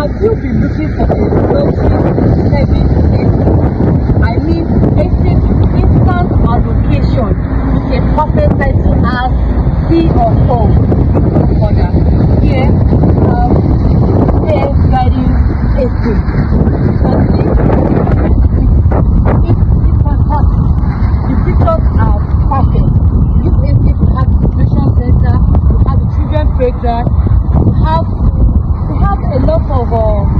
have you been looking for a luxury heavy estate? I mean, estate with instant allocation with a perfect title as C of O. Order. Here, fair guiding estate. Firstly, it's fantastic. The features are perfect. This estate will have the distribution center, we have the children playground, we have a lot of